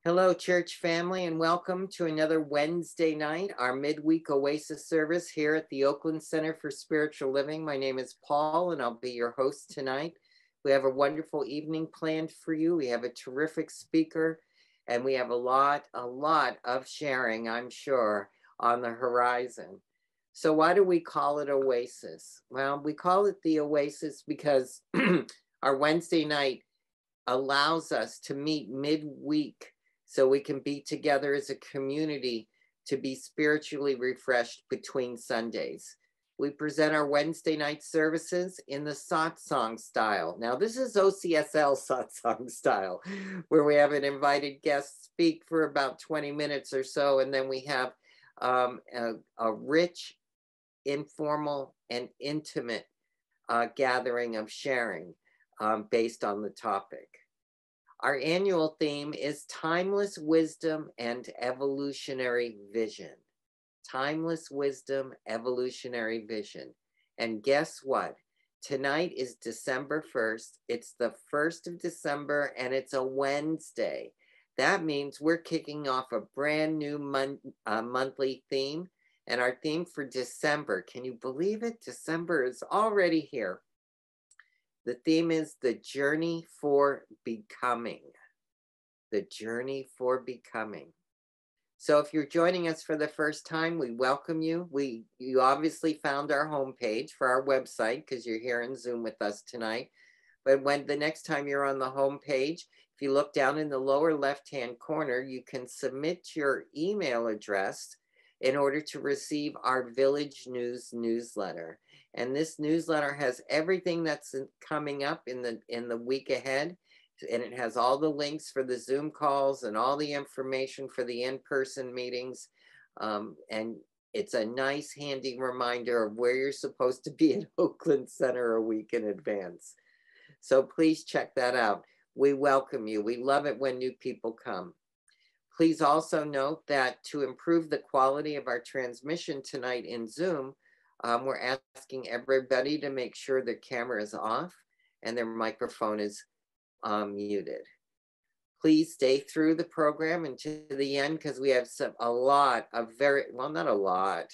Hello, church family, and welcome to another Wednesday night, our midweek Oasis service here at the Oakland Center for Spiritual Living. My name is Paul, and I'll be your host tonight. We have a wonderful evening planned for you. We have a terrific speaker, and we have a lot of sharing, I'm sure, on the horizon. So why do we call it Oasis? Well, we call it the Oasis because our Wednesday night allows us to meet midweek so we can be together as a community to be spiritually refreshed between Sundays. We present our Wednesday night services in the satsang style. Now, this is OCSL satsang style, where we have an invited guest speak for about 20 minutes or so, and then we have a rich, informal, and intimate gathering of sharing based on the topic. Our annual theme is Timeless Wisdom and Evolutionary Vision. Timeless Wisdom, Evolutionary Vision. And guess what? Tonight is December 1st. It's the 1st of December, and it's a Wednesday. That means we're kicking off a brand new monthly theme. And our theme for December, can you believe it? December is already here. The theme is the journey for becoming. The journey for becoming. So if you're joining us for the first time, we welcome you. You obviously found our homepage for our website because you're here in Zoom with us tonight. But when the next time you're on the homepage, if you look down in the lower left-hand corner, you can submit your email address in order to receive our Village News newsletter. And this newsletter has everything that's coming up in the week ahead. And it has all the links for the Zoom calls and all the information for the in-person meetings. And it's a nice, handy reminder of where you're supposed to be at Oakland Center a week in advance. So please check that out. We welcome you. We love it when new people come. Please also note that to improve the quality of our transmission tonight in Zoom, we're asking everybody to make sure their camera is off and their microphone is muted. Please stay through the program and to the end because we have a lot of not a lot,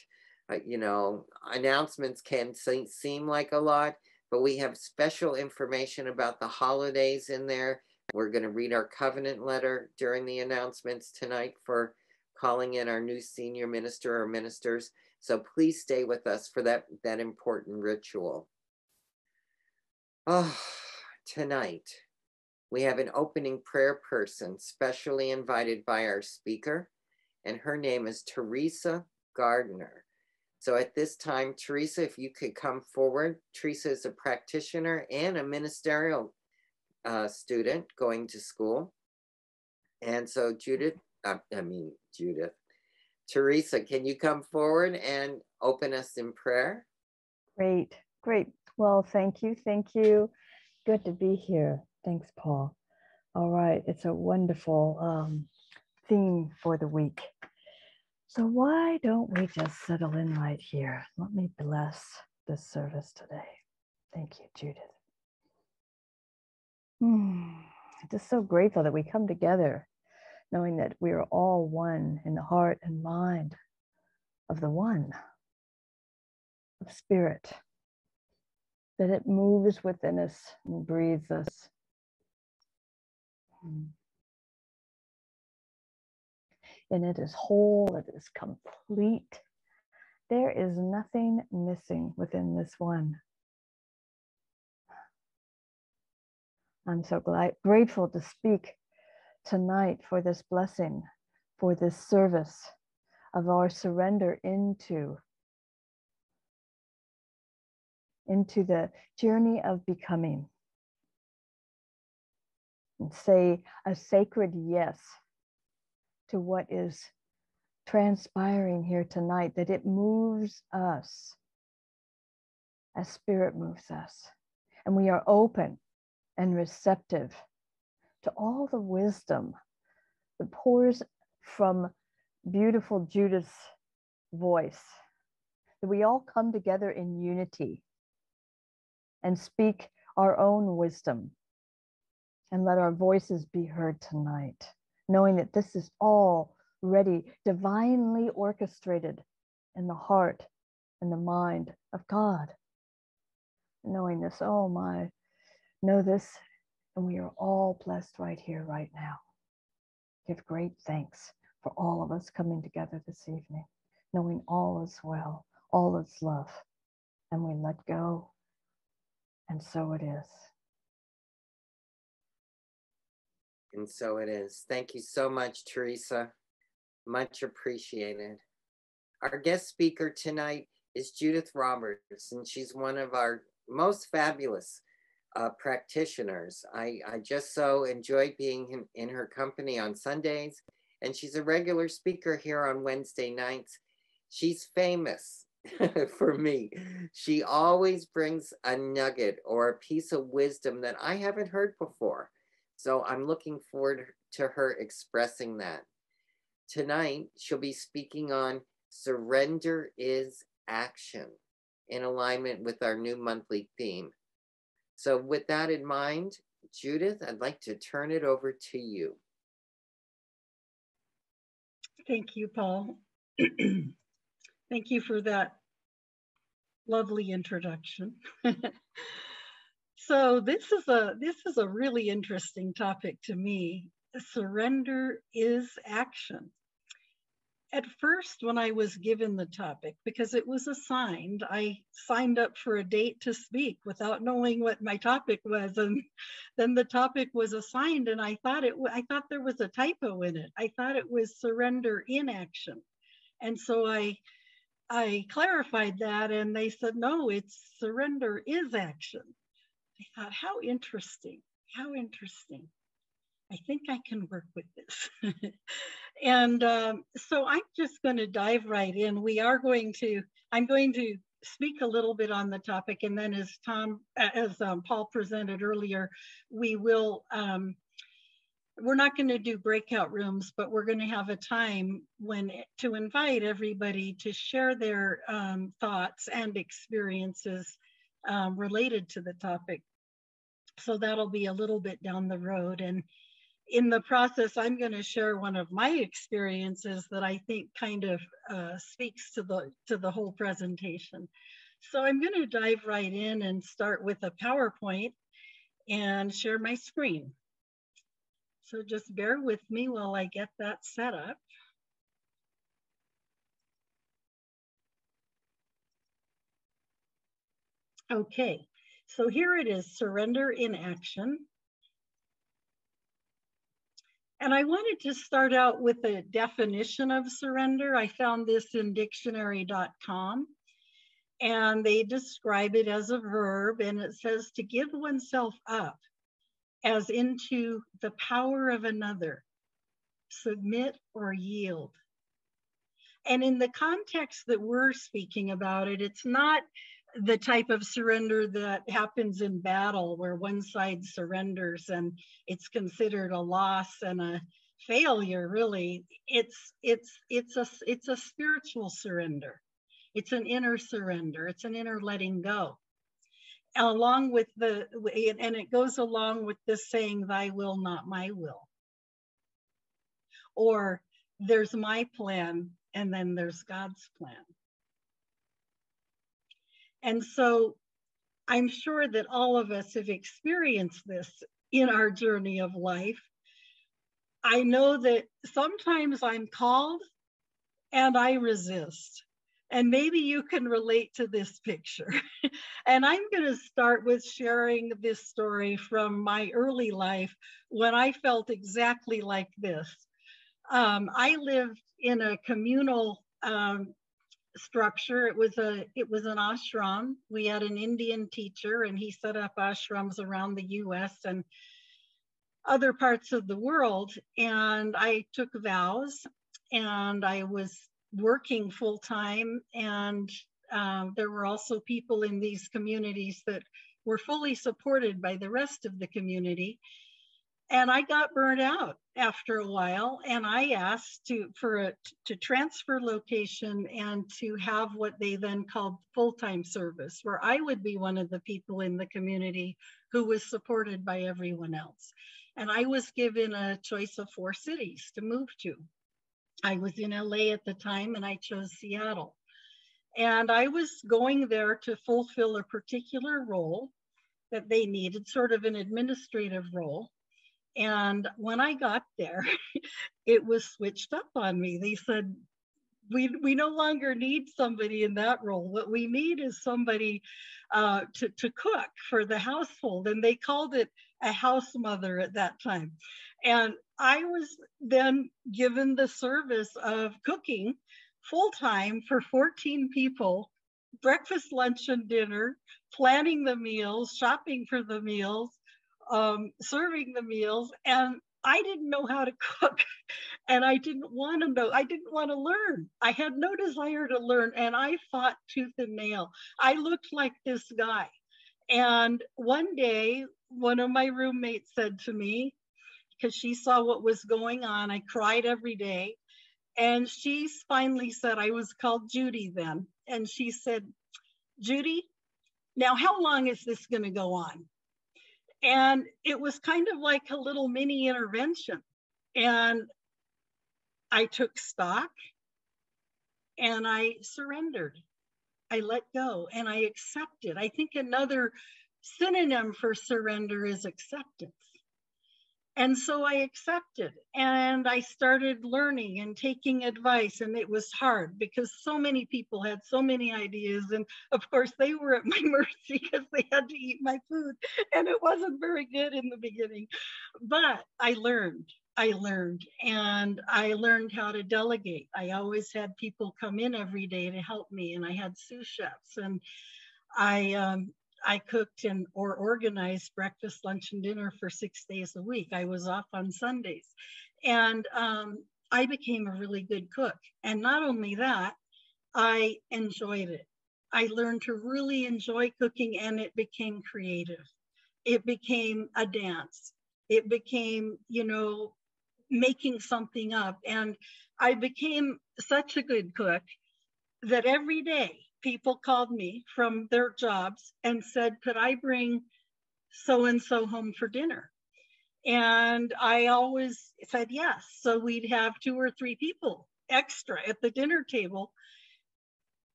announcements can seem like a lot, but we have special information about the holidays in there. We're going to read our covenant letter during the announcements tonight for calling in our new senior minister or ministers. So please stay with us for that important ritual. Oh, tonight we have an opening prayer person specially invited by our speaker, and her name is Teresa Gardner. So at this time, Teresa, if you could come forward. Teresa is a practitioner and a ministerial student going to school. And so Judith, Teresa, can you come forward and open us in prayer? Great. Well, thank you. Good to be here. Thanks, Paul. All right, it's a wonderful theme for the week. So why don't we just settle in right here? Let me bless this service today. Thank you, Judith. Just so grateful that we come together, knowing that we are all one in the heart and mind of the one, of spirit, that it moves within us and breathes us. And it is whole, it is complete. There is nothing missing within this one. I'm so grateful to speak tonight for this blessing, for this service of our surrender into the journey of becoming. And say a sacred yes to what is transpiring here tonight, that it moves us as spirit moves us. And we are open and receptive to all the wisdom that pours from beautiful Judith's voice, that we all come together in unity and speak our own wisdom and let our voices be heard tonight. knowing that this is already divinely orchestrated in the heart and the mind of God. Knowing this, oh my, know this, and we are all blessed right here, right now. Give great thanks for all of us coming together this evening, knowing all is well, all is love, and we let go, and so it is. And so it is. Thank you so much, Teresa. Much appreciated. Our guest speaker tonight is Judith Roberts, and she's one of our most fabulous practitioners. I just so enjoy being in her company on Sundays, and she's a regular speaker here on Wednesday nights. She's famous for me. She always brings a nugget or a piece of wisdom that I haven't heard before. So I'm looking forward to her expressing that. Tonight, she'll be speaking on Surrender is Action, in alignment with our new monthly theme. So with that in mind, Judith, I'd like to turn it over to you. Thank you, Paul. Thank you for that lovely introduction. So this is a really interesting topic to me. Surrender is action. At first, when I was given the topic, because it was assigned, I signed up for a date to speak without knowing what my topic was, and then the topic was assigned, and I thought there was a typo in it. I thought it was surrender in action, and so I clarified that, and they said no, it's surrender is action. I thought, how interesting, how interesting. I think I can work with this. And so I'm just going to dive right in. I'm going to speak a little bit on the topic, and then as Paul presented earlier, we're not going to do breakout rooms, but we're going to have a time to invite everybody to share their thoughts and experiences related to the topic. So that'll be a little bit down the road. And in the process, I'm going to share one of my experiences that I think kind of speaks to the whole presentation. So I'm going to dive right in and start with a PowerPoint and share my screen. So just bear with me while I get that set up. Okay, so here it is, Surrender in Action. And I wanted to start out with a definition of surrender. I found this in dictionary.com, and they describe it as a verb, and it says to give oneself up as into the power of another, submit or yield. And in the context that we're speaking about it, it's not the type of surrender that happens in battle where one side surrenders and it's considered a loss and a failure. Really, it's a spiritual surrender. It's an inner surrender. It's an inner letting go. Along with and it goes along with this saying, "Thy will, not my will," or there's my plan and then there's God's plan. And so I'm sure that all of us have experienced this in our journey of life. I know that sometimes I'm called and I resist. And maybe you can relate to this picture. And I'm going to start with sharing this story from my early life when I felt exactly like this. I lived in a communal structure. It was an ashram. We had an Indian teacher, and he set up ashrams around the US and other parts of the world. And I took vows, and I was working full time. And there were also people in these communities that were fully supported by the rest of the community. And I got burned out after a while, and I asked to transfer location and to have what they then called full-time service, where I would be one of the people in the community who was supported by everyone else. And I was given a choice of 4 cities to move to. I was in LA at the time, and I chose Seattle. And I was going there to fulfill a particular role that they needed, sort of an administrative role. And when I got there, it was switched up on me. They said, we no longer need somebody in that role. What we need is somebody to cook for the household. And they called it a house mother at that time. And I was then given the service of cooking full-time for 14 people, breakfast, lunch, and dinner, planning the meals, shopping for the meals, serving the meals. And I didn't know how to cook, and I didn't want to know. I didn't want to learn. I had no desire to learn, and I fought tooth and nail. I looked like this guy. And one day, one of my roommates said to me, because she saw what was going on, I cried every day. And she finally said, I was called Judy then. And she said, Judy, now how long is this going to go on? And it was kind of like a little mini intervention. And I took stock and I surrendered. I let go and I accepted. I think another synonym for surrender is acceptance. And so I accepted, and I started learning and taking advice, and it was hard because so many people had so many ideas, and of course they were at my mercy because they had to eat my food, and it wasn't very good in the beginning. But I learned, and I learned how to delegate. I always had people come in every day to help me, and I had sous chefs, and I cooked or organized breakfast, lunch, and dinner for 6 days a week. I was off on Sundays. And I became a really good cook. And not only that, I enjoyed it. I learned to really enjoy cooking, and it became creative. It became a dance. It became, making something up. And I became such a good cook that every day, people called me from their jobs and said, could I bring so-and-so home for dinner? And I always said yes. So we'd have 2 or 3 people extra at the dinner table,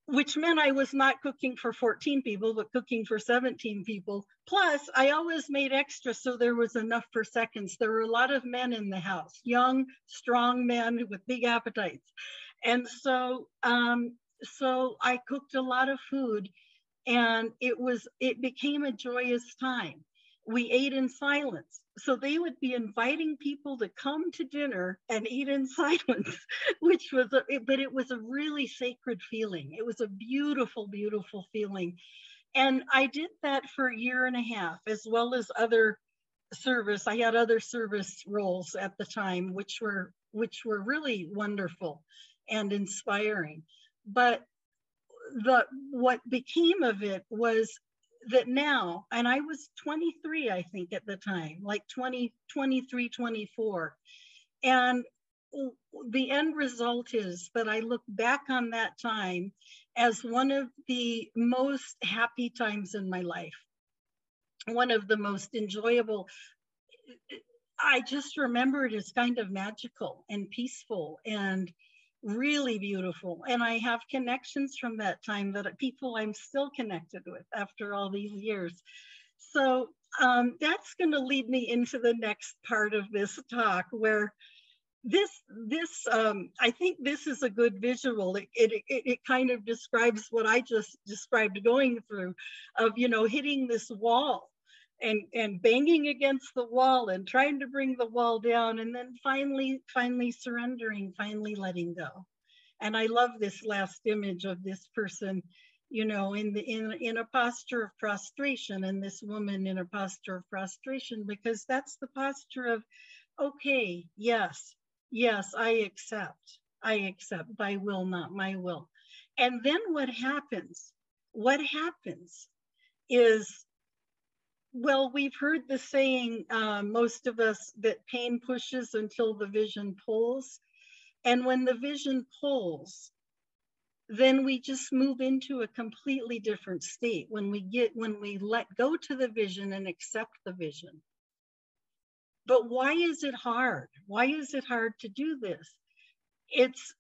which meant I was not cooking for 14 people, but cooking for 17 people. Plus, I always made extra so there was enough for seconds. There were a lot of men in the house, young, strong men with big appetites. And so I cooked a lot of food, and it became a joyous time. We ate in silence. So they would be inviting people to come to dinner and eat in silence, but it was a really sacred feeling. It was a beautiful, beautiful feeling. And I did that for a year and a half, as well as other service. I had other service roles at the time, which were really wonderful and inspiring. But what became of it was that now, and I was 23, I think at the time, like 23, 24. And the end result is that I look back on that time as one of the most happy times in my life. One of the most enjoyable. I just remember it as kind of magical and peaceful and really beautiful. And I have connections from that time, that people I'm still connected with after all these years. So that's going to lead me into the next part of this talk, where I think this is a good visual. It kind of describes what I just described going through, of hitting this wall and banging against the wall and trying to bring the wall down, and then finally surrendering, finally letting go. And I love this last image of this person, in a posture of prostration, and this woman in a posture of prostration, because that's the posture of, okay, yes, I accept, thy will, not my will. And then what happens is, well, we've heard the saying, most of us, that pain pushes until the vision pulls. And when the vision pulls, then we just move into a completely different state. When we let go to the vision and accept the vision. But why is it hard? Why is it hard to do this? It's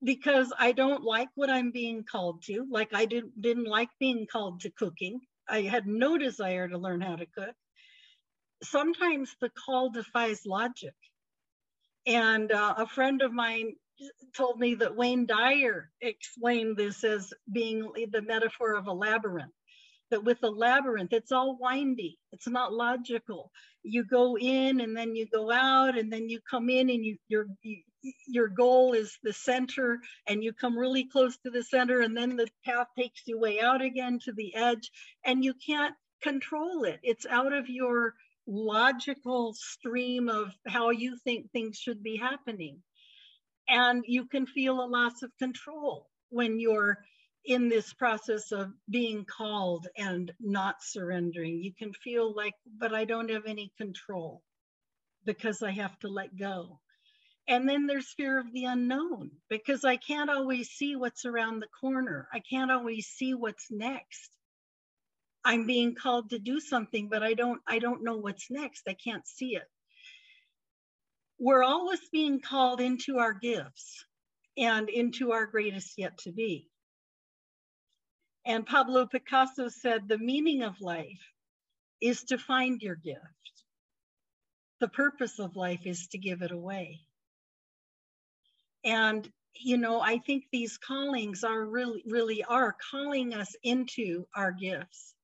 because I don't like what I'm being called to. Like I didn't like being called to cooking. I had no desire to learn how to cook. Sometimes the call defies logic. And a friend of mine told me that Wayne Dyer explained this as being the metaphor of a labyrinth. That with a labyrinth, it's all windy. It's not logical. You go in and then you go out and then you come in and your goal is the center and you come really close to the center and then the path takes you way out again to the edge and you can't control it. It's out of your logical stream of how you think things should be happening. And you can feel a loss of control when you're in this process of being called and not surrendering. You can feel like, but I don't have any control because I have to let go. And then there's fear of the unknown because I can't always see what's around the corner. I can't always see what's next. I'm being called to do something, but I don't know what's next. I can't see it. We're always being called into our gifts and into our greatest yet to be. And Pablo Picasso said, the meaning of life is to find your gift. The purpose of life is to give it away. And, you know, I think these callings are really are calling us into our gifts.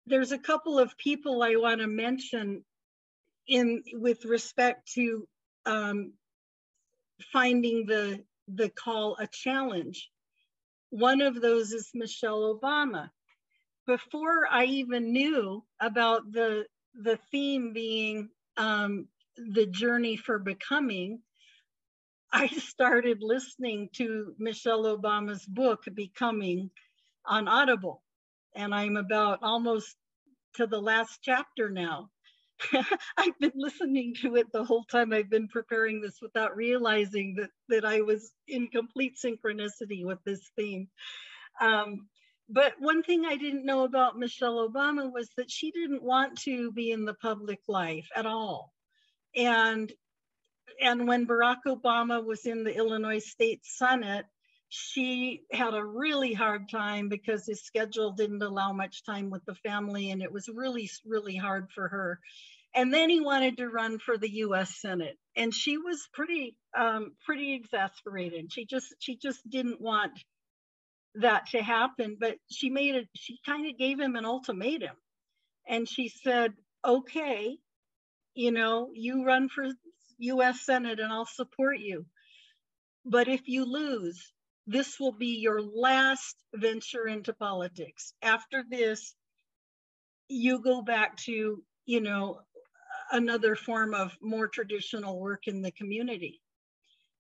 There's a couple of people I want to mention with respect to finding the call a challenge. One of those is Michelle Obama. Before I even knew about the theme being the journey for becoming, I started listening to Michelle Obama's book, Becoming, on Audible. And I'm about almost to the last chapter now. I've been listening to it the whole time I've been preparing this without realizing that I was in complete synchronicity with this theme. But one thing I didn't know about Michelle Obama was that she didn't want to be in the public life at all. And when Barack Obama was in the Illinois State Senate, she had a really hard time because his schedule didn't allow much time with the family, and it was really, really hard for her. And then he wanted to run for the U.S. Senate, and she was pretty exasperated. She just didn't want that to happen, but she kind of gave him an ultimatum, and she said, "Okay, you know, you run for U.S. Senate, and I'll support you. But if you lose, this will be your last venture into politics. After this, you go back to, you know, another form of more traditional work in the community."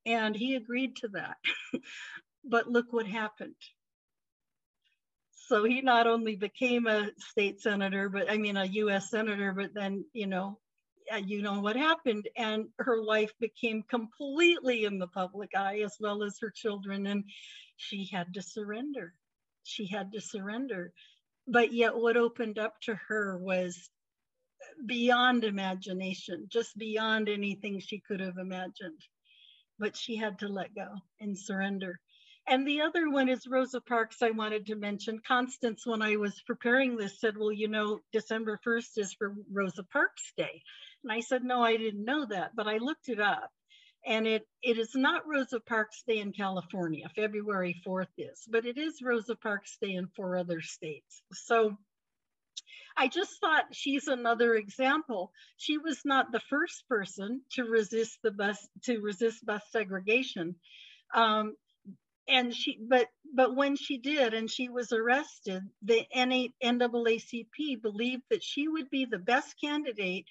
And he agreed to that. But look what happened. So he not only became a state senator, a U.S. senator, but then, you know what happened, and her life became completely in the public eye, as well as her children, and she had to surrender. But yet what opened up to her was beyond imagination, just beyond anything she could have imagined. But she had to let go and surrender. And the other one is Rosa Parks. I wanted to mention Constance, when I was preparing this, said, well, you know, December 1st is for Rosa Parks Day. And I said, no, I didn't know that, but I looked it up. And it is not Rosa Parks Day in California, February 4th is, but it is Rosa Parks Day in 4 other states. So I just thought she's another example. She was not the first person to resist bus segregation. But when she did, and she was arrested, the NAACP believed that she would be the best candidate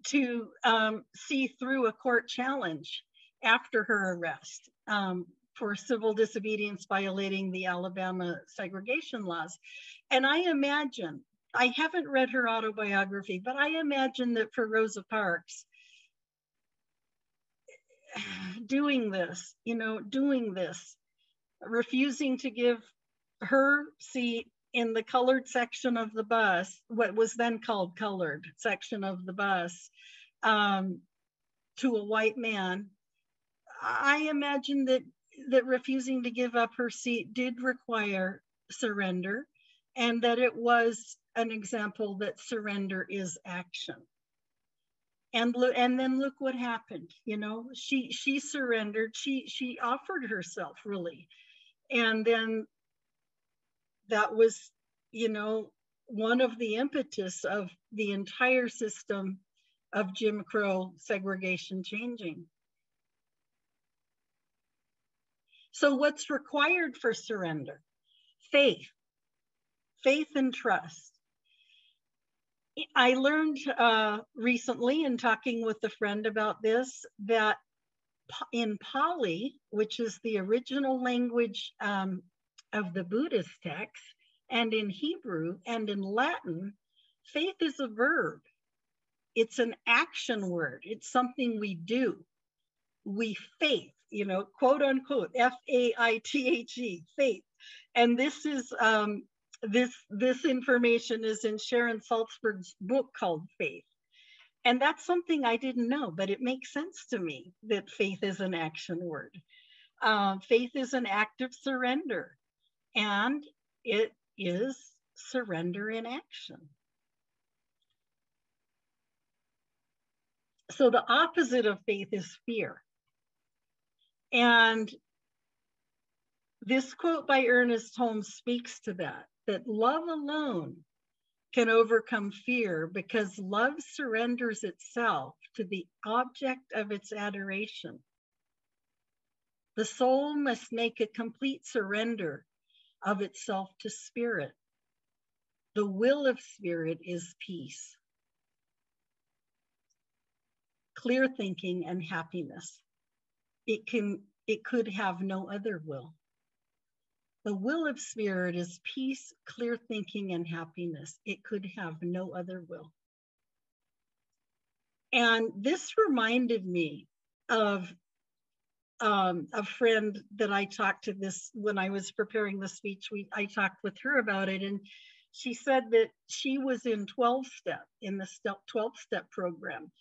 to see through a court challenge after her arrest for civil disobedience violating the Alabama segregation laws. And I imagine, I haven't read her autobiography, but I imagine that for Rosa Parks, doing this, refusing to give her seat in the colored section of the bus, what was then called colored section of the bus, to a white man, I imagine that refusing to give up her seat did require surrender, and that it was an example that surrender is action. And then look what happened. You know, she surrendered. She offered herself, really, and then that was, you know, one of the impetus of the entire system of Jim Crow segregation changing. So what's required for surrender? Faith and trust. I learned recently in talking with a friend about this, that in Pali, which is the original language of the Buddhist text, and in Hebrew and in Latin, faith is a verb. It's an action word. It's something we do. We faith, you know, quote unquote, F-A-I-T-H-E, faith. And this is, this information is in Sharon Salzberg's book called Faith. And that's something I didn't know, but it makes sense to me that faith is an action word. Faith is an act of surrender, and it is surrender in action. So the opposite of faith is fear. And this quote by Ernest Holmes speaks to that love alone can overcome fear, because love surrenders itself to the object of its adoration. The soul must make a complete surrender of itself to spirit. The will of spirit is peace, clear thinking, and happiness. It could have no other will. The will of spirit is peace, clear thinking, and happiness. It could have no other will. And this reminded me of a friend that I talked to this when I was preparing the speech. I talked with her about it, and she said that she was in 12-step, in the 12-step program.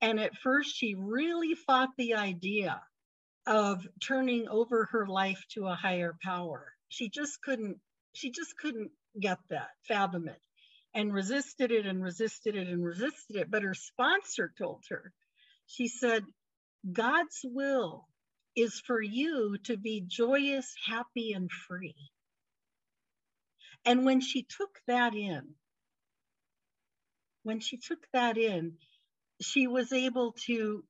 And at first she really fought the idea of turning over her life to a higher power. She just couldn't get that, fathom it, and resisted it and resisted it and resisted it. But her sponsor told her, she said, God's will is for you to be joyous, happy, and free. And when she took that in, she was able to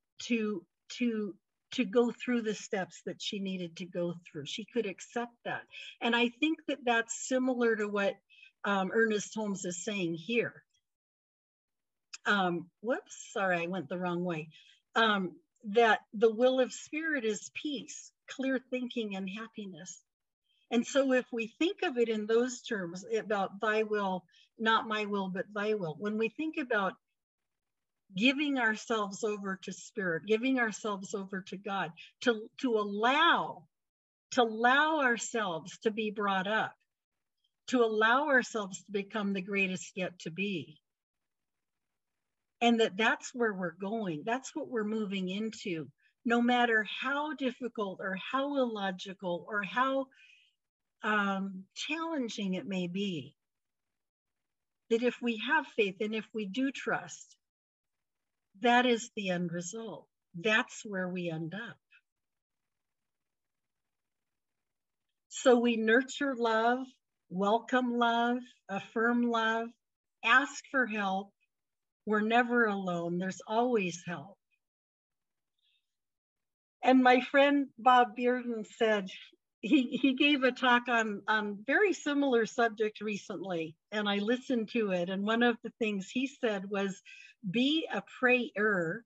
go through the steps that she needed to go through. She could accept that. And I think that that's similar to what Ernest Holmes is saying here. Whoops, sorry, I went the wrong way. That the will of spirit is peace, clear thinking, and happiness. And so if we think of it in those terms, about thy will, not my will, but thy will, when we think about giving ourselves over to spirit, giving ourselves over to God, to allow ourselves to be brought up, to allow ourselves to become the greatest yet to be. And that's where we're going. That's what we're moving into, no matter how difficult or how illogical or how challenging it may be. That if we have faith and if we do trust, that is the end result. That's where we end up. So we nurture love, welcome love, affirm love, ask for help. We're never alone. There's always help. And my friend Bob Bearden said, he gave a talk on very similar subject recently, and I listened to it. And one of the things he said was, be a prayer,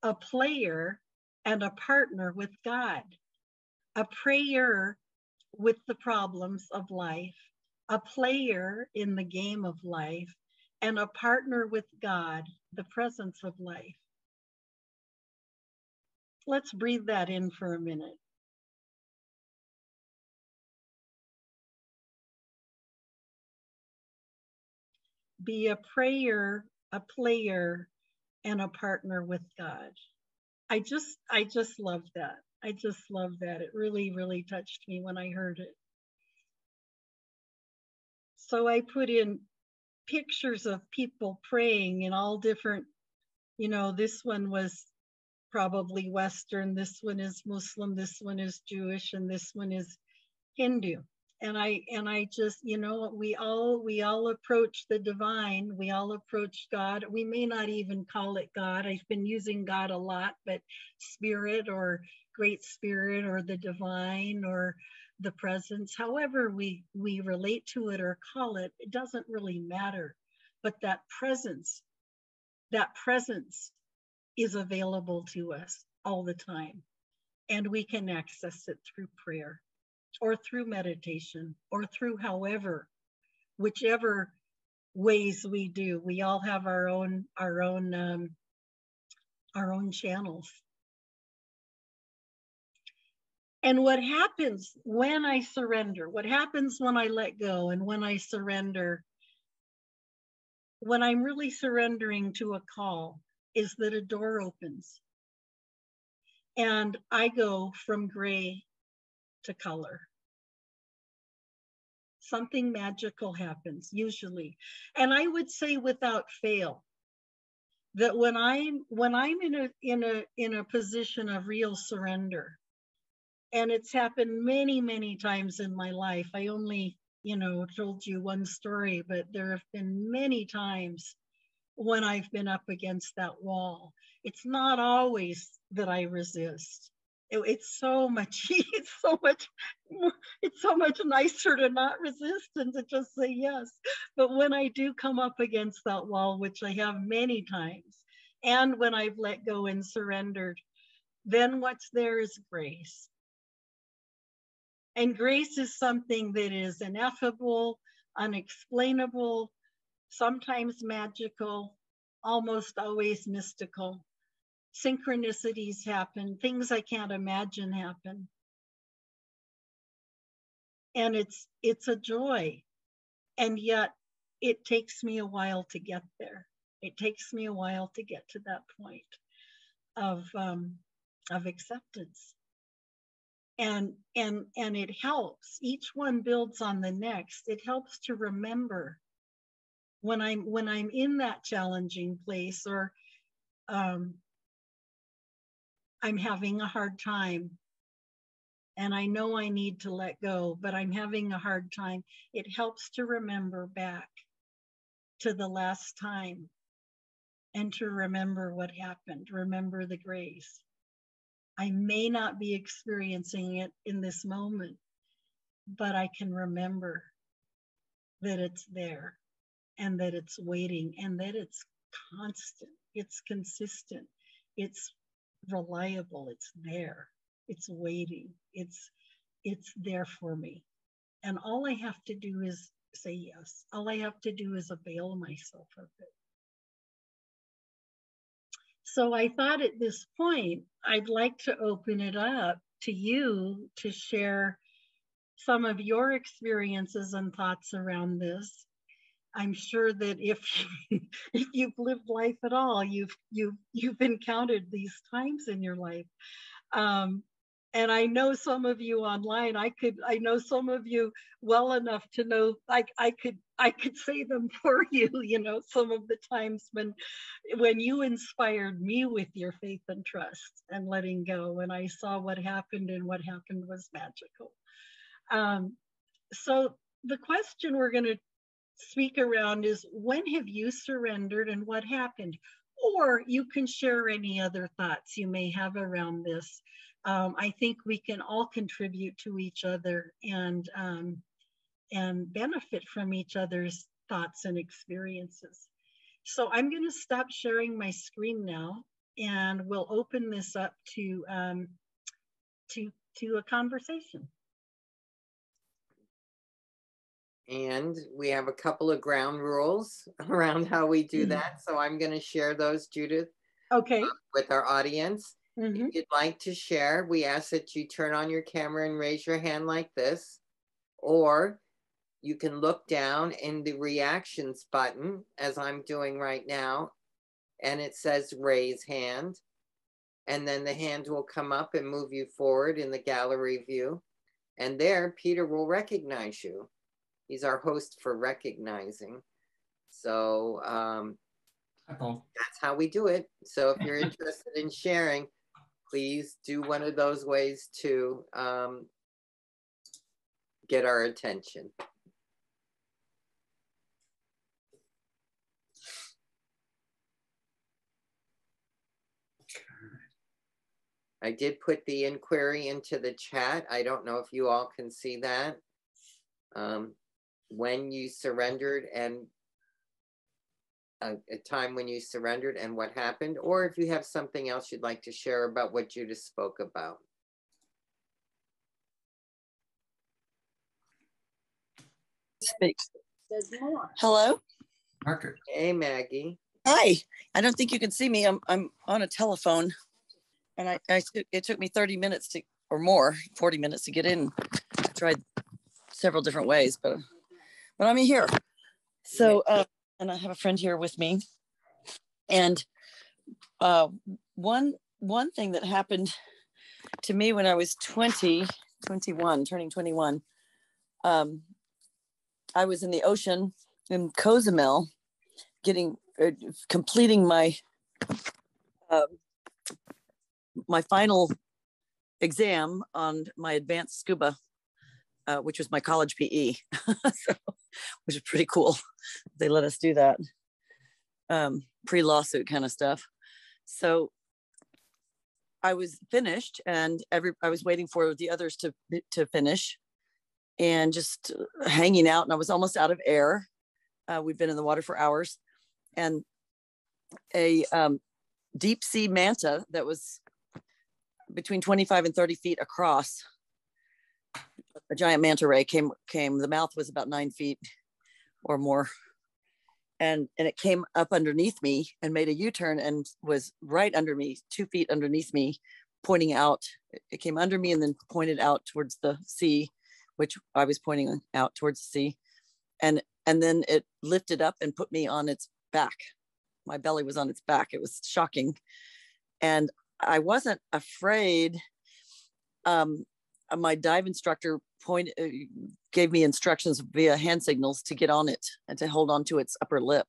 a player, and a partner with God. A prayer with the problems of life, a player in the game of life, and a partner with God, the presence of life. Let's breathe that in for a minute. be a prayer, a player, and a partner with God. I just love that. I just love that. It really, really touched me when I heard it. So I put in pictures of people praying in all different, this one was probably Western, this one is Muslim, this one is Jewish, and this one is Hindu. And I just, we all approach the divine. We all approach God. We may not even call it God. I've been using God a lot, but spirit or great spirit or the divine or the presence, however we relate to it or call it, it doesn't really matter. But that presence is available to us all the time. And we can access it through prayer, or through meditation, or through whichever ways we do. We all have our own channels. And what happens when I surrender, what happens when I let go and when I surrender, when I'm really surrendering to a call, is that a door opens. And I go from gray to color. Something magical happens usually. And I would say without fail that when I'm in a position of real surrender, and it's happened many, many times in my life. I only, told you one story, but there have been many times when I've been up against that wall. It's not always that I resist. It's so much nicer to not resist and to just say yes. But when I do come up against that wall, which I have many times, and when I've let go and surrendered, then what's there is grace. And grace is something that is ineffable, unexplainable, sometimes magical, almost always mystical. Synchronicities happen, things I can't imagine happen. And it's a joy. And yet it takes me a while to get there. It takes me a while to get to that point of acceptance. And it helps. Each one builds on the next. It helps to remember when I'm in that challenging place, or I'm having a hard time and I know I need to let go, but I'm having a hard time. It helps to remember back to the last time and to remember what happened, remember the grace. I may not be experiencing it in this moment, but I can remember that it's there and that it's waiting and that it's constant, it's consistent, it's reliable, it's there, it's waiting, it's there for me. And all I have to do is say yes. All I have to do is avail myself of it. So I thought at this point, I'd like to open it up to you to share some of your experiences and thoughts around this. I'm sure that if you've lived life at all, you've encountered these times in your life. And I know some of you online, I know some of you well enough to know, like I could say them for you, some of the times when you inspired me with your faith and trust and letting go, and I saw what happened, and what happened was magical. So the question we're going to speak around is, when have you surrendered and what happened? Or you can share any other thoughts you may have around this. I think we can all contribute to each other and benefit from each other's thoughts and experiences. So I'm going to stop sharing my screen now, and we'll open this up to a conversation. And we have a couple of ground rules around how we do that. So I'm going to share those, Judith, okay, with our audience. If you'd like to share, we ask that you turn on your camera and raise your hand like this, or you can look down in the reactions button, as I'm doing right now, and it says raise hand. And then the hand will come up and move you forward in the gallery view. And there, Peter will recognize you. He's our host for recognizing. So that's how we do it. So if you're interested in sharing, please do one of those ways to get our attention. I did put the inquiry into the chat. I don't know if you all can see that. When you surrendered and a time when you surrendered and what happened, or if you have something else you'd like to share about what Judith spoke about. Speak. Hello. Marker. Hey, Maggie. Hi. I don't think you can see me. I'm on a telephone, and it took me 30 minutes to, or more, 40 minutes to get in. I tried several different ways, but I'm here. So, and I have a friend here with me. And one thing that happened to me when I was 21, turning 21, I was in the ocean in Cozumel, completing my my final exam on my advanced scuba, which was my college PE, so, which is pretty cool. They let us do that, pre-lawsuit kind of stuff. So I was finished, and I was waiting for the others to finish, and just hanging out. And I was almost out of air. We've been in the water for hours, and a deep sea manta that was between 25 and 30 feet across, a giant manta ray came. The mouth was about 9 feet or more. And it came up underneath me and made a U-turn and was right under me, 2 feet underneath me, pointing out. It came under me and then pointed out towards the sea, which I was pointing out towards the sea. And then it lifted up and put me on its back. My belly was on its back. It was shocking. And I wasn't afraid. My dive instructor gave me instructions via hand signals to get on it and to hold on to its upper lip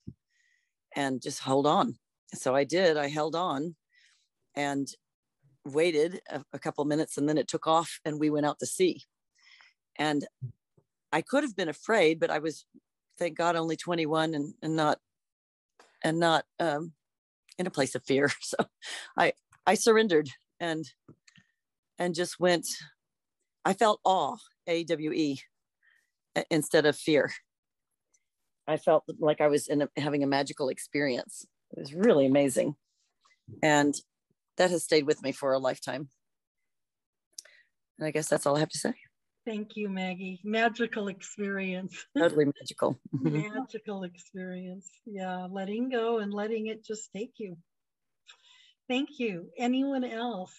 and just hold on. So I did. I held on and waited a couple minutes, and then it took off and we went out to sea. And I could have been afraid, but I was, thank God, only 21 and not in a place of fear. So I surrendered and just went. I felt awe, AWE, instead of fear. I felt like I was having a magical experience. It was really amazing. And that has stayed with me for a lifetime. And I guess that's all I have to say. Thank you, Maggie. Magical experience. Totally magical. Magical experience. Yeah, letting go and letting it just take you. Thank you. Anyone else?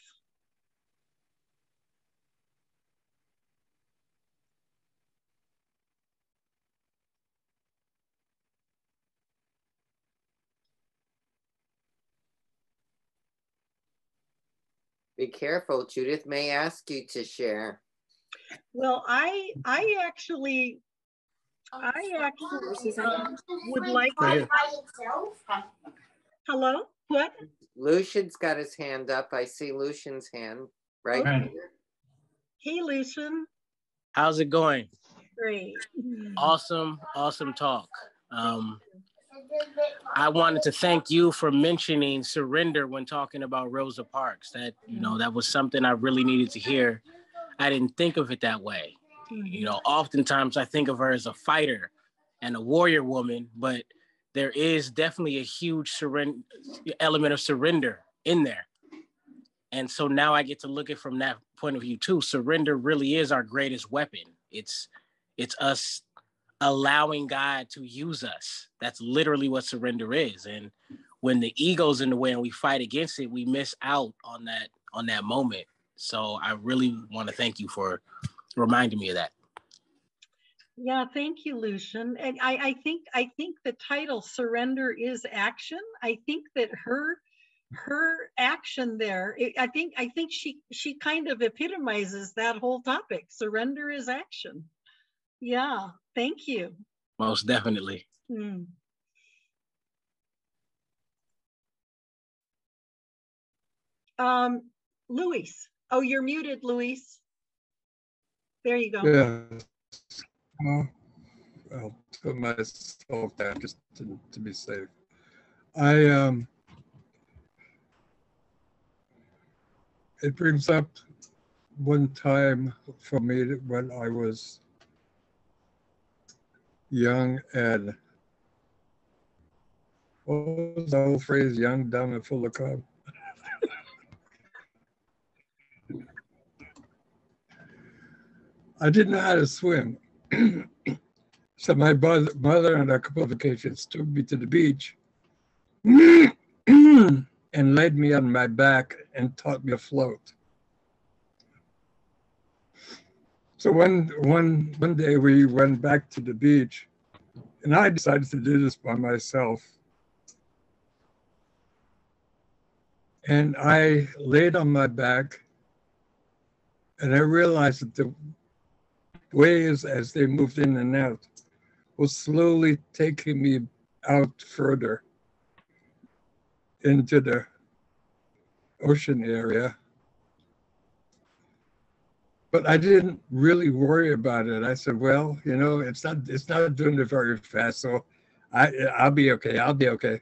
Be careful, Judith may ask you to share. Well, I actually would like to. Hello? What? Lucian's got his hand up. I see Lucian's hand, right? Okay. Hey, Lucian. How's it going? Great. Awesome talk. I wanted to thank you for mentioning surrender when talking about Rosa Parks. That, that was something I really needed to hear. I didn't think of it that way. Oftentimes I think of her as a fighter and a warrior woman, but there is definitely a huge element of surrender in there. And so now I get to look at it from that point of view too. Surrender really is our greatest weapon. It's us allowing God to use us. That's literally what surrender is. And when the ego's in the way and we fight against it, we miss out on that moment. So I really want to thank you for reminding me of that. Yeah, thank you, Lucian. And I think the title "Surrender is Action." I think that her action there, I think she kind of epitomizes that whole topic. Surrender is action. Yeah, thank you. Most definitely. Luis. Oh, you're muted, Luis. There you go. Yes. I'll put myself down just to be safe. It brings up one time for me when I was young and, what was the old phrase, young, dumb, and full of cum? I didn't know how to swim. So my mother on a couple of occasions took me to the beach and laid me on my back and taught me to float. So one day we went back to the beach and I decided to do this by myself. And I laid on my back and I realized that the waves as they moved in and out was slowly taking me out further into the ocean area. But I didn't really worry about it. I said, well, you know, it's not doing it very fast, so I'll be okay. I'll be okay.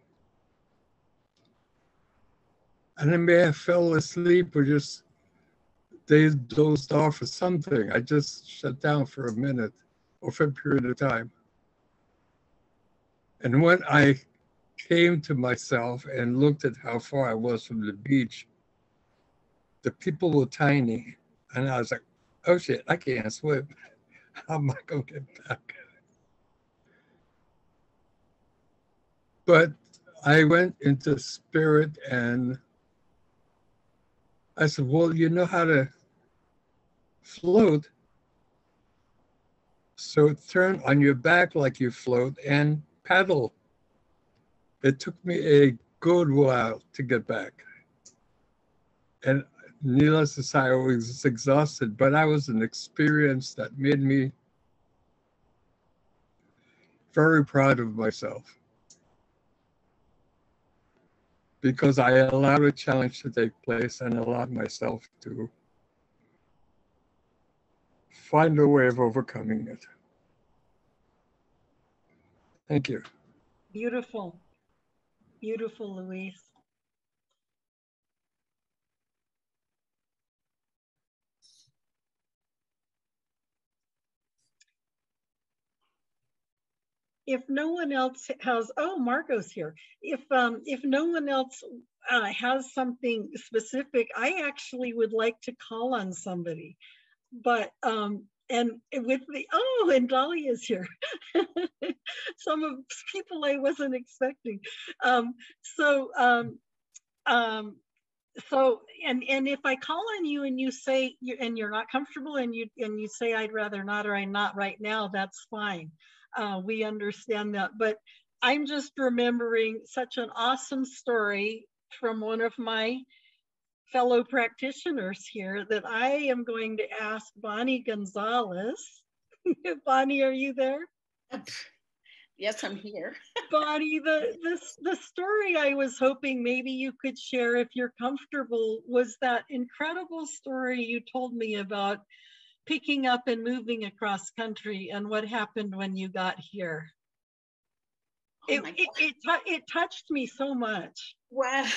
And I may have fell asleep or just dozed off or something. I just shut down for a minute or for a period of time. And when I came to myself and looked at how far I was from the beach, the people were tiny. And I was like, oh shit, I can't swim. How am I going to get back? But I went into spirit and I said, well, you know how to float. So turn on your back like you float and paddle. It took me a good while to get back. And needless to say, I was exhausted, but I was an experience that made me very proud of myself. Because I allowed a challenge to take place and allowed myself to find a way of overcoming it. Thank you. Beautiful. Beautiful, Luis. If no one else has, oh, Marco's here. If no one else has something specific, I actually would like to call on somebody. But and with the, oh, and Dolly is here. Some of people I wasn't expecting. So and if I call on you and you say and you're not comfortable and you say I'd rather not or I'm not right now, that's fine. We understand that. But I'm just remembering such an awesome story from one of my fellow practitioners here that I am going to ask Bonnie Gonzalez. Bonnie, are you there? Yes, I'm here. Bonnie, the story I was hoping maybe you could share if you're comfortable was that incredible story you told me about picking up and moving across country and what happened when you got here. It touched me so much. Wow.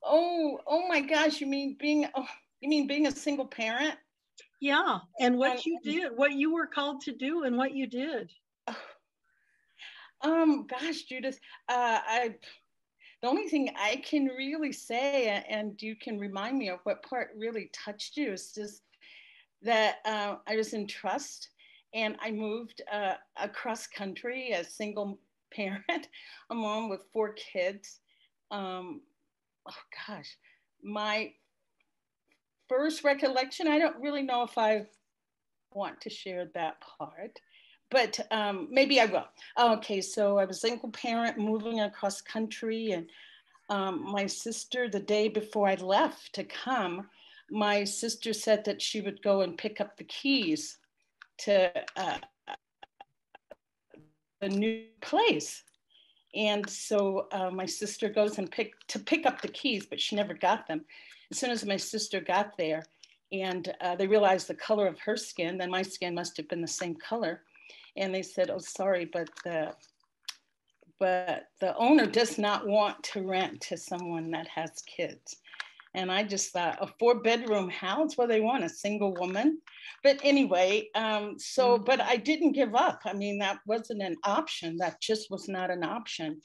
Oh my gosh, you mean being a single parent? Yeah, and what you did, what you were called to do and what you did. Gosh, Judith, the only thing I can really say, and you can remind me of what part really touched you, is just that I was in trust and I moved across country as a single parent, a mom with 4 kids. Oh gosh, my first recollection, I don't really know if I've want to share that part, but maybe I will. Okay, so I was a single parent moving across country, and my sister, the day before I left to come, my sister said that she would go and pick up the keys to the new place. And so my sister goes and pick up the keys, but she never got them. As soon as my sister got there, and they realized the color of her skin, then my skin must have been the same color. And they said, oh, sorry, but the owner does not want to rent to someone that has kids. And I just thought, a 4-bedroom house, what do they want, a single woman? But anyway, but I didn't give up. I mean, that wasn't an option. That just was not an option.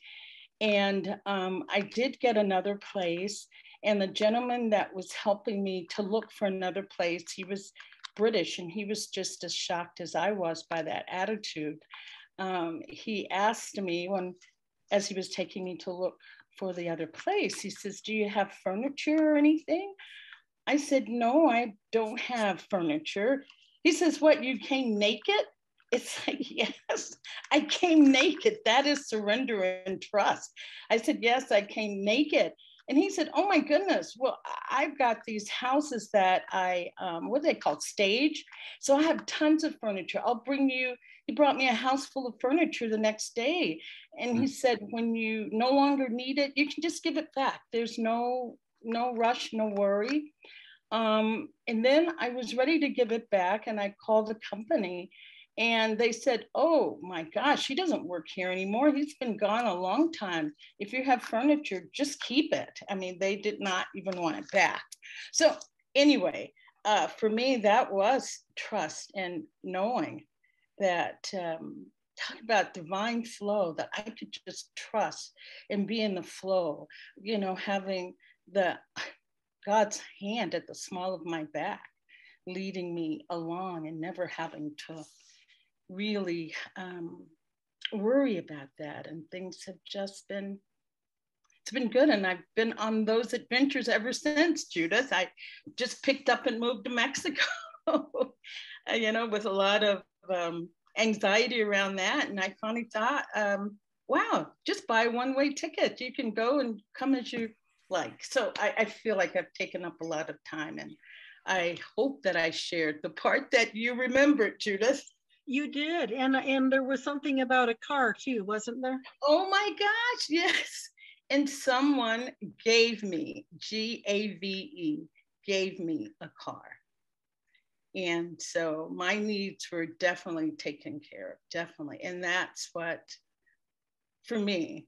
And I did get another place. And the gentleman that was helping me to look for another place, he was British, and he was just as shocked as I was by that attitude. He asked me as he was taking me to look for the other place, he says, do you have furniture or anything? I said, no, I don't have furniture. He says, what, you came naked? It's like, yes, I came naked. That is surrender and trust. I said, yes, I came naked. And he said, oh my goodness, well, I've got these houses that what are they called, stage? So I have tons of furniture. I'll bring you, he brought me a house full of furniture the next day. And he said, when you no longer need it, you can just give it back. There's no rush, no worry. And then I was ready to give it back, and I called the company. And they said, oh my gosh, he doesn't work here anymore. He's been gone a long time. If you have furniture, just keep it. I mean, they did not even want it back. So anyway, for me, that was trust and knowing that, talk about divine flow, that I could just trust and be in the flow, having God's hand at the small of my back, leading me along and never having to really worry about that. And things have just been, it's been good. And I've been on those adventures ever since, Judith. I just picked up and moved to Mexico, with a lot of anxiety around that. And I finally thought, wow, just buy a one-way ticket. You can go and come as you like. So I feel like I've taken up a lot of time, and I hope that I shared the part that you remembered, Judith. You did. And there was something about a car too, wasn't there? Oh my gosh, yes. And someone gave me, GAVE, gave me a car. And so my needs were definitely taken care of, definitely. And that's what, for me,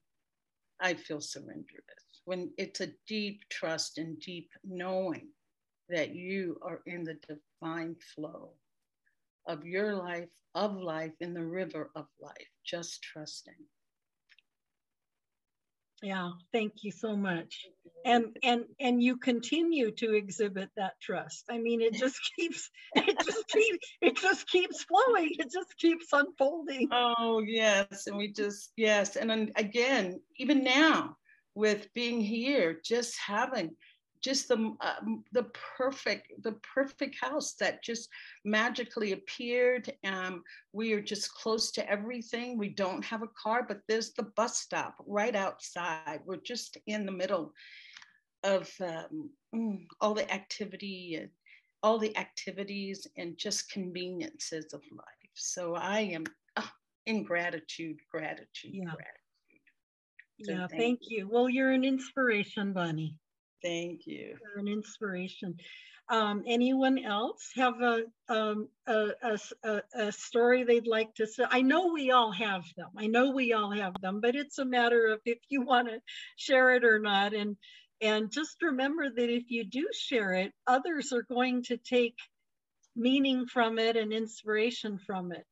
I feel surrendered is. When it's a deep trust and deep knowing that you are in the divine flow of your life, in the river of life, just trusting. Yeah, thank you so much. And you continue to exhibit that trust. I mean, it just keeps flowing. It just keeps unfolding. Oh yes, and yes, and then again, even now with being here, just having just the perfect house that just magically appeared. We are just close to everything. We don't have a car, but there's the bus stop right outside. We're just in the middle of all the activities and just conveniences of life. So I am in gratitude. Yeah. So thank you. Well, you're an inspiration, Bunny. Thank you. You're an inspiration. Anyone else have a story they'd like to say? I know we all have them. But it's a matter of if you want to share it or not. And just remember that if you do share it, others are going to take meaning from it and inspiration from it,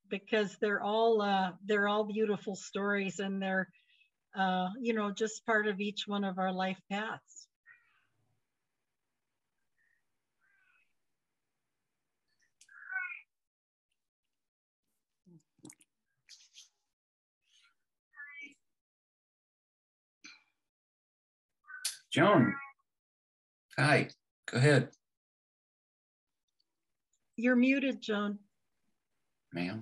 because they're all beautiful stories, and they're just part of each one of our life paths. Joan, hi, go ahead. You're muted, Joan. Ma'am.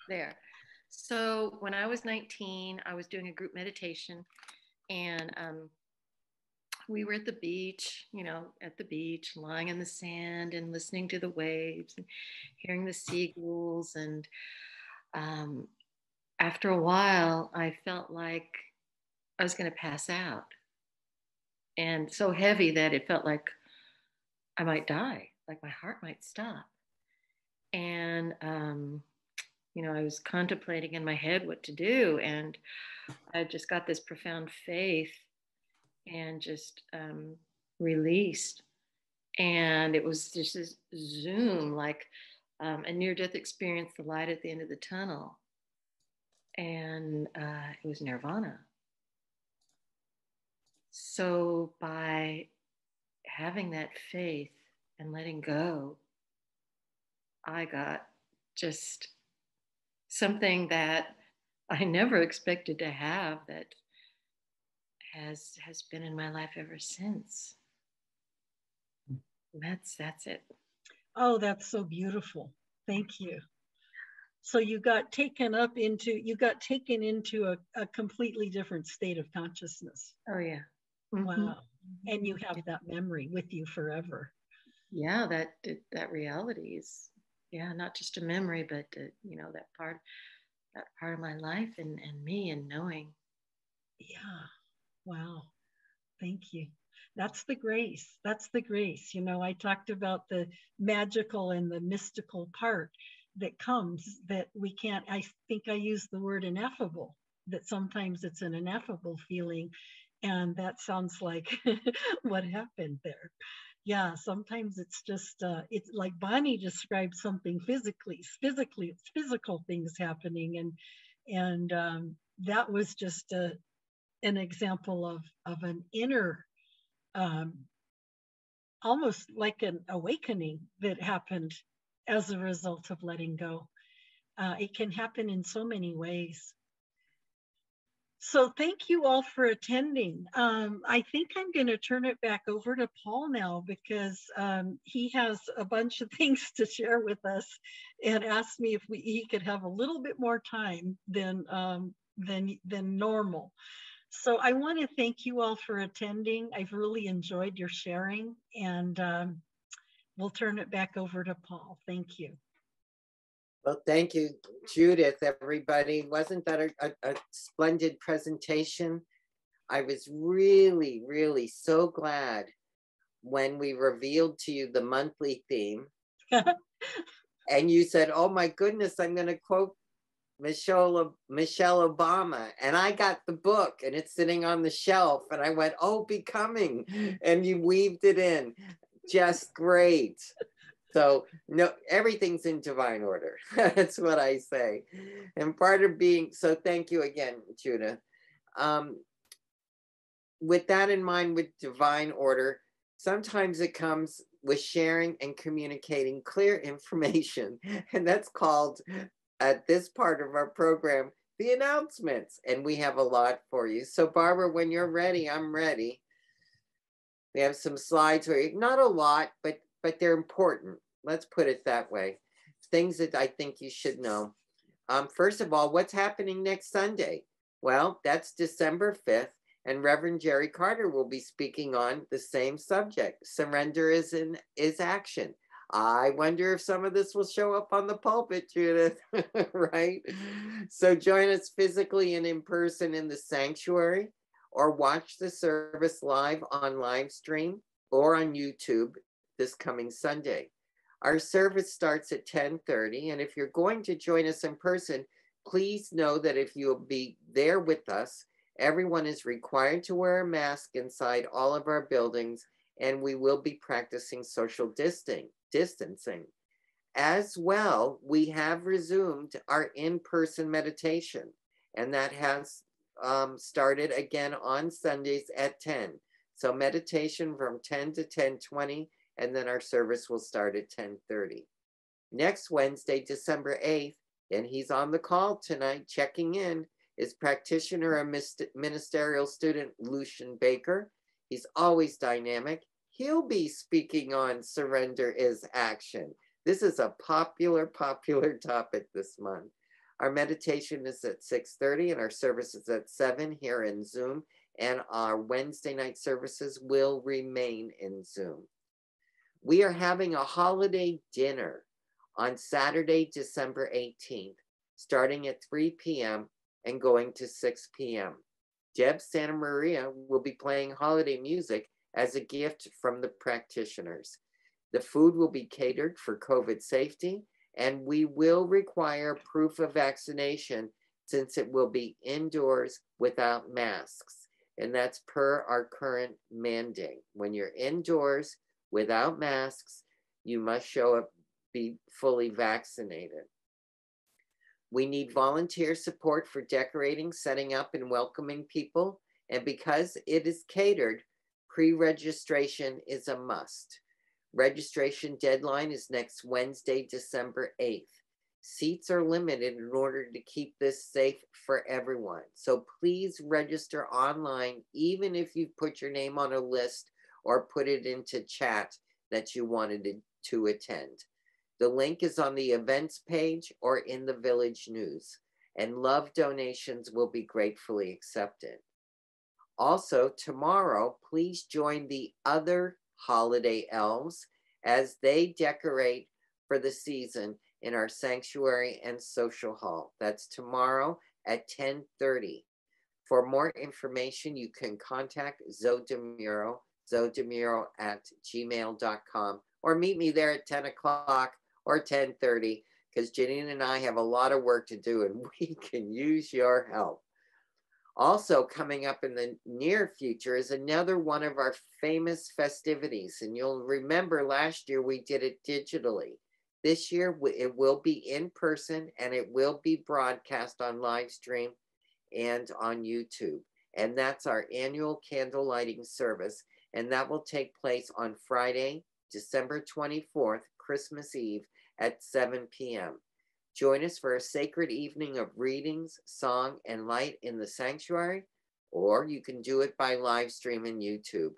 There. So when I was 19, I was doing a group meditation, and we were at the beach, lying in the sand and listening to the waves and hearing the seagulls. And after a while, I felt like I was going to pass out, and so heavy that it felt like I might die, like my heart might stop. And I was contemplating in my head what to do, and I just got this profound faith and just released. And it was just this zoom, like a near-death experience, the light at the end of the tunnel. And it was nirvana. So by having that faith and letting go, I got just something that I never expected to have, that has been in my life ever since. That's it. Oh, that's so beautiful. Thank you. So you got taken into a completely different state of consciousness. Oh yeah. Mm-hmm. Wow. And you have that memory with you forever. Yeah, that reality is, not just a memory, but that part of my life and me, and knowing. Yeah. Wow. Thank you. That's the grace. That's the grace. I talked about the magical and the mystical part that comes, that we can't, I think I used the word ineffable, that sometimes it's an ineffable feeling. And that sounds like what happened there. Yeah, sometimes it's just, it's like Bonnie described something physically, it's physical things happening. And that was just an example of an inner, almost like an awakening that happened as a result of letting go. It can happen in so many ways. So thank you all for attending. I think I'm going to turn it back over to Paul now, because he has a bunch of things to share with us, and asked me if he could have a little bit more time than normal. So I want to thank you all for attending. I've really enjoyed your sharing, and we'll turn it back over to Paul. Thank you. Well, thank you, Judith, everybody. Wasn't that a splendid presentation? I was really, really so glad when we revealed to you the monthly theme. And you said, oh my goodness, I'm going to quote Michelle Obama. And I got the book, and it's sitting on the shelf. And I went, oh, Becoming. And you weaved it in. Just great. So no, everything's in divine order. That's what I say. And part of being, so thank you again, Judith. With that in mind, with divine order, sometimes it comes with sharing and communicating clear information. And that's called, at this part of our program, the announcements. And we have a lot for you. So Barbara, when you're ready, I'm ready. We have some slides for you. Not a lot, but they're important. Let's put it that way. Things that I think you should know. First of all, what's happening next Sunday? Well, that's December 5th, and Reverend Jerry Carter will be speaking on the same subject. Surrender is action. I wonder if some of this will show up on the pulpit, Judith, right? So join us physically and in person in the sanctuary, or watch the service live on live stream or on YouTube this coming Sunday. Our service starts at 10:30, and if you're going to join us in person, please know that if you'll be there with us, everyone is required to wear a mask inside all of our buildings, and we will be practicing social distancing. As well, we have resumed our in-person meditation, and that has started again on Sundays at 10. So meditation from 10 to 10:20, and then our service will start at 10:30. Next Wednesday, December 8th, and he's on the call tonight checking in, is practitioner and ministerial student Lucian Baker. He's always dynamic. He'll be speaking on Surrender is Action. This is a popular topic this month. Our meditation is at 6:30 and our service is at 7 here in Zoom, and our Wednesday night services will remain in Zoom. We are having a holiday dinner on Saturday, December 18th, starting at 3 p.m. and going to 6 p.m. Deb Santa Maria will be playing holiday music as a gift from the practitioners. The food will be catered for COVID safety, and we will require proof of vaccination since it will be indoors without masks. And that's per our current mandate. When you're indoors without masks, you must show up, be fully vaccinated. We need volunteer support for decorating, setting up, and welcoming people. And because it is catered, pre-registration is a must. Registration deadline is next Wednesday, December 8th. Seats are limited in order to keep this safe for everyone. So please register online, even if you put your name on a list or put it into chat that you wanted to attend. The link is on the events page or in the Village News, and love donations will be gratefully accepted. Also, tomorrow, please join the other holiday elves as they decorate for the season in our sanctuary and social hall. That's tomorrow at 10:30. For more information, you can contact Zoe DeMuro, zodemuro@gmail.com, or meet me there at 10 o'clock or 10:30, because Janine and I have a lot of work to do and we can use your help. Also coming up in the near future is another one of our famous festivities. And you'll remember last year we did it digitally. This year it will be in person and it will be broadcast on live stream and on YouTube. And that's our annual candle lighting service. And that will take place on Friday, December 24th, Christmas Eve at 7 p.m. Join us for a sacred evening of readings, song, and light in the sanctuary, or you can do it by live stream in YouTube.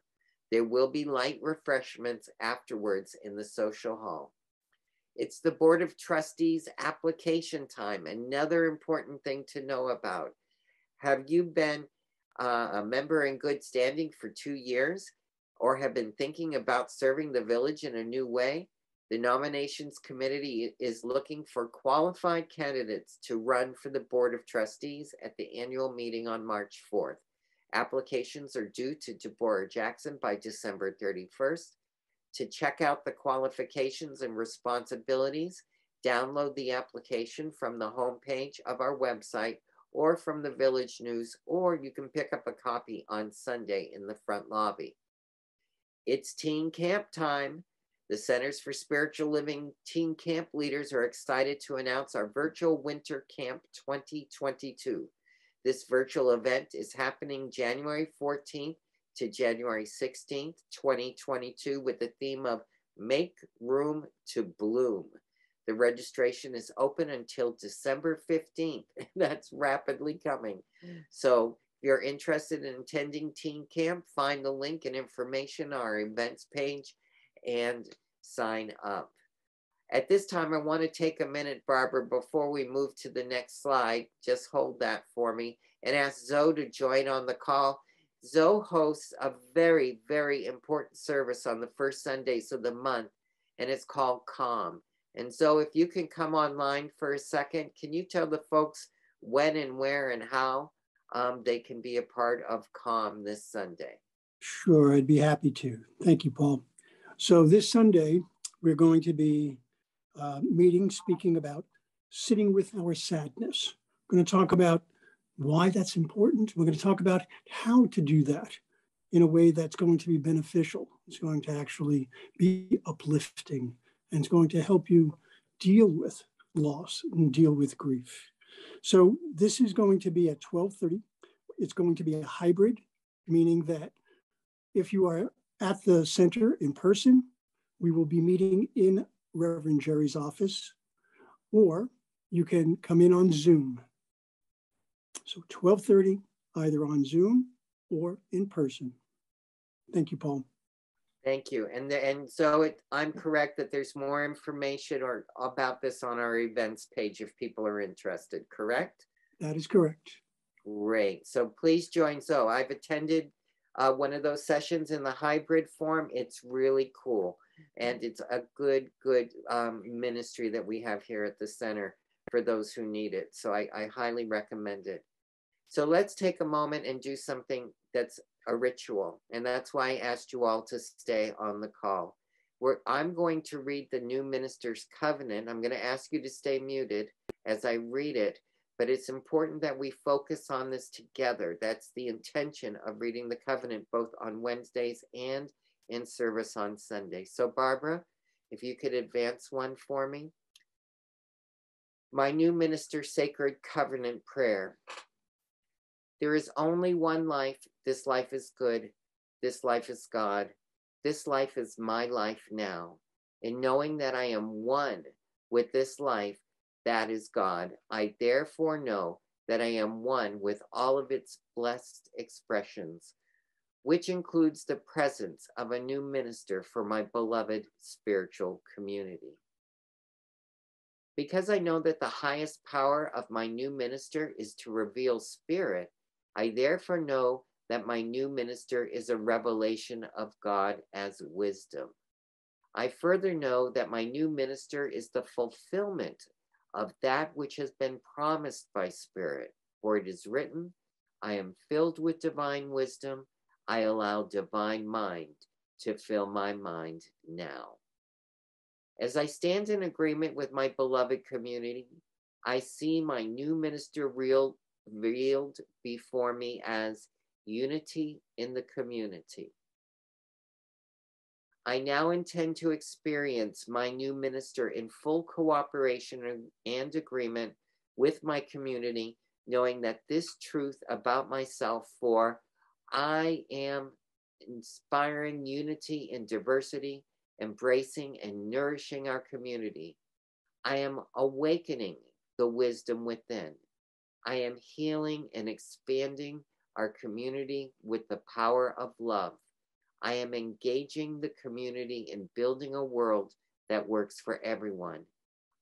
There will be light refreshments afterwards in the social hall. It's the Board of Trustees application time, another important thing to know about. Have you been a member in good standing for 2 years, or have been thinking about serving the village in a new way? The nominations committee is looking for qualified candidates to run for the Board of Trustees at the annual meeting on March 4th. Applications are due to Deborah Jackson by December 31st. To check out the qualifications and responsibilities, download the application from the homepage of our website or from the Village News, or you can pick up a copy on Sunday in the front lobby. It's teen camp time. The Centers for Spiritual Living teen camp leaders are excited to announce our virtual winter camp 2022. This virtual event is happening January 14th to January 16th, 2022, with the theme of Make Room to Bloom. The registration is open until December 15th. That's rapidly coming. So if you're interested in attending teen camp, find the link and information on our events page and sign up. At this time, I want to take a minute, Barbara, before we move to the next slide. Just hold that for me and ask Zoe to join on the call. Zoe hosts a very, very important service on the first Sundays of the month, and it's called Calm. And Zoe, if you can come online for a second, can you tell the folks when and where and how they can be a part of Calm this Sunday? Sure, I'd be happy to. Thank you, Paul. So this Sunday, we're going to be speaking about sitting with our sadness. We're going to talk about why that's important. We're going to talk about how to do that in a way that's going to be beneficial. It's going to actually be uplifting, and it's going to help you deal with loss and deal with grief. So this is going to be at 12:30. It's going to be a hybrid, meaning that if you are at the center in person, we will be meeting in Reverend Jerry's office, or you can come in on Zoom. So 12:30, either on Zoom or in person. Thank you, Paul. Thank you. And so I'm correct that there's more information or about this on our events page if people are interested, correct? That is correct. Great. So please join. So I've attended one of those sessions in the hybrid form. It's really cool. And it's a good ministry that we have here at the center for those who need it. So I highly recommend it. So let's take a moment and do something that's a ritual. And that's why I asked you all to stay on the call. I'm going to read the new minister's covenant. I'm going to ask you to stay muted as I read it, but it's important that we focus on this together. That's the intention of reading the covenant, both on Wednesdays and in service on Sunday. So Barbara, if you could advance one for me. My new minister's sacred covenant prayer. There is only one life. This life is good. This life is God. This life is my life now. In knowing that I am one with this life, that is God, I therefore know that I am one with all of its blessed expressions, which includes the presence of a new minister for my beloved spiritual community. Because I know that the highest power of my new minister is to reveal spirit, I therefore know that my new minister is a revelation of God as wisdom. I further know that my new minister is the fulfillment of that which has been promised by Spirit. For it is written, I am filled with divine wisdom. I allow divine mind to fill my mind now. As I stand in agreement with my beloved community, I see my new minister revealed before me as unity in the community. I now intend to experience my new minister in full cooperation and agreement with my community, knowing that this truth about myself, for I am inspiring unity and diversity, embracing and nourishing our community. I am awakening the wisdom within. I am healing and expanding our community with the power of love. I am engaging the community in building a world that works for everyone.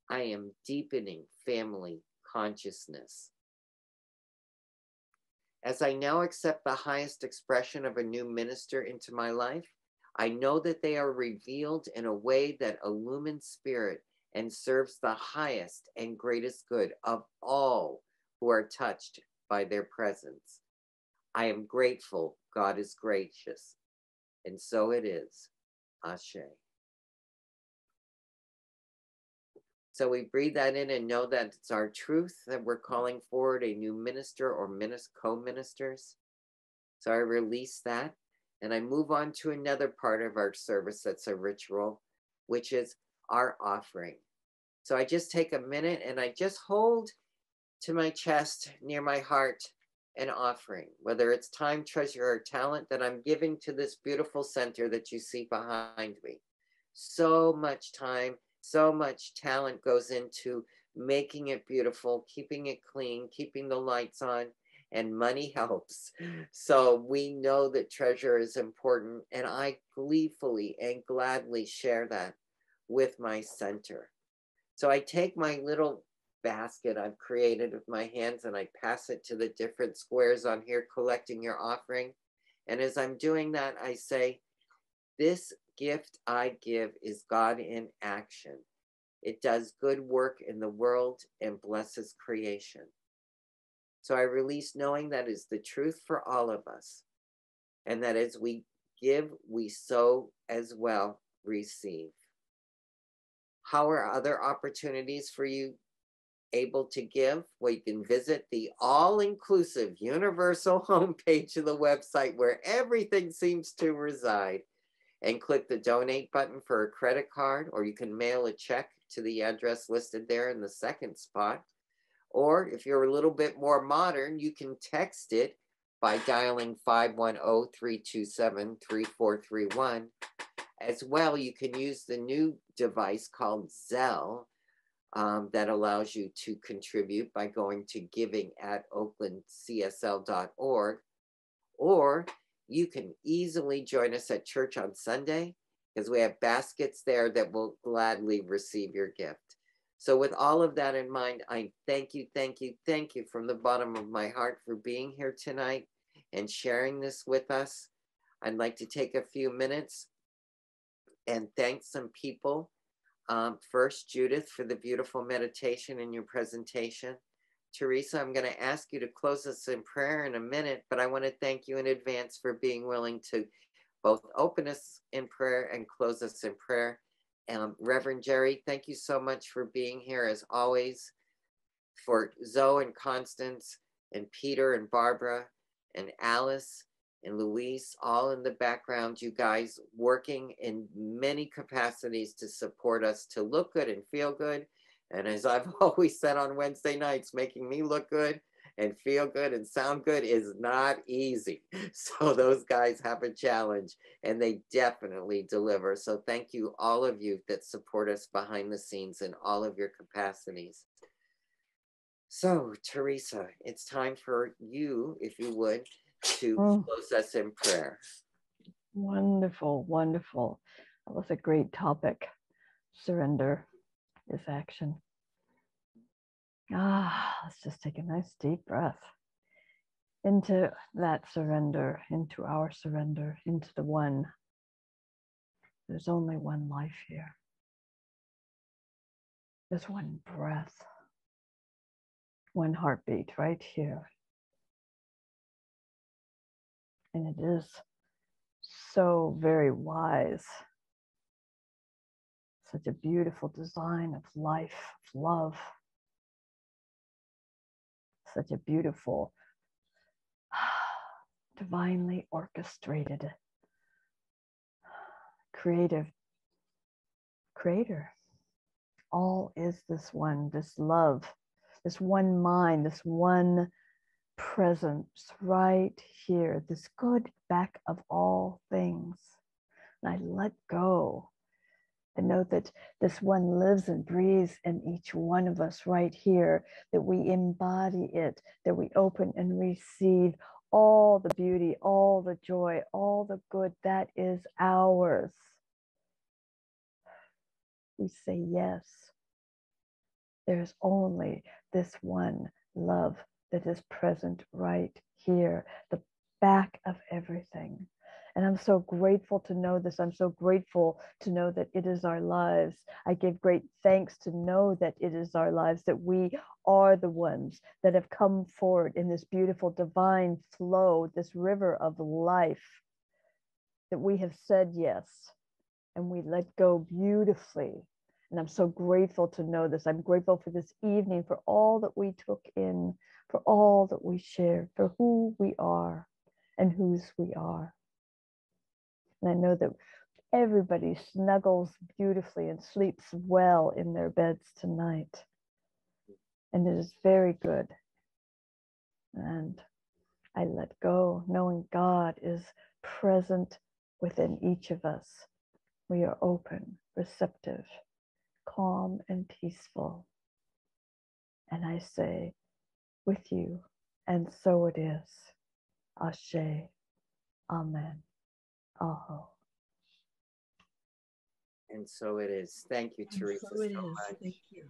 I am deepening family consciousness. As I now accept the highest expression of a new minister into my life, I know that they are revealed in a way that illumines spirit and serves the highest and greatest good of all who are touched by their presence. I am grateful God is gracious, and so it is. Ashe. So we breathe that in and know that it's our truth that we're calling forward a new minister or co-ministers. So I release that and I move on to another part of our service that's a ritual, which is our offering. So I just take a minute and I just hold to my chest near my heart an offering, whether it's time, treasure, or talent that I'm giving to this beautiful center that you see behind me. So much time, so much talent goes into making it beautiful, keeping it clean, keeping the lights on, and money helps. So we know that treasure is important, and I gleefully and gladly share that with my center. So I take my little basket I've created with my hands and I pass it to the different squares on here collecting your offering. And as I'm doing that, I say, this gift I give is God in action. It does good work in the world and blesses creation. So I release knowing that is the truth for all of us. And that as we give, we so as well receive. How are other opportunities for you able to give? Well, you can visit the all-inclusive universal homepage of the website where everything seems to reside and click the donate button for a credit card, or you can mail a check to the address listed there in the second spot. Or if you're a little bit more modern, you can text it by dialing 510-327-3431. As well, you can use the new device called Zelle that allows you to contribute by going to giving@oaklandcsl.org. Or you can easily join us at church on Sunday, because we have baskets there that will gladly receive your gift. So with all of that in mind, I thank you from the bottom of my heart for being here tonight and sharing this with us. I'd like to take a few minutes and thank some people. First, Judith, for the beautiful meditation in your presentation. Teresa, I'm going to ask you to close us in prayer in a minute, but I want to thank you in advance for being willing to both open us in prayer and close us in prayer. Reverend Jerry, thank you so much for being here as always. For Zoe and Constance and Peter and Barbara and Alice and Luis, all in the background, you guys working in many capacities to support us to look good and feel good. And as I've always said on Wednesday nights, making me look good and feel good and sound good is not easy. So those guys have a challenge and they definitely deliver. So thank you, all of you that support us behind the scenes in all of your capacities. So Teresa, it's time for you, if you would, to close us in prayer. Wonderful, wonderful. That was a great topic. Surrender is action. Let's just take a nice deep breath into that surrender, into our surrender, into the one. There's only one life here. There's one breath, one heartbeat right here. And it is so very wise. Such a beautiful design of life, of love. Such a beautiful, divinely orchestrated, creative creator. All is this one, this love, this one mind, this one presence right here, this good back of all things. And I let go and know that this one lives and breathes in each one of us right here, that we embody it, that we open and receive all the beauty, all the joy, all the good that is ours. We say yes. There's only this one love that is present right here, the back of everything. And I'm so grateful to know this. I'm so grateful to know that it is our lives. I give great thanks to know that it is our lives, that we are the ones that have come forward in this beautiful divine flow, this river of life, that we have said yes, and we let go beautifully. And I'm so grateful to know this. I'm grateful for this evening, for all that we took in, for all that we shared, for who we are and whose we are. And I know that everybody snuggles beautifully and sleeps well in their beds tonight. And it is very good. And I let go, knowing God is present within each of us. We are open, receptive, calm and peaceful. And I say, with you, and so it is. Ashe, Amen, Aho. And so it is. Thank you, Teresa, so it so is. much. Thank you.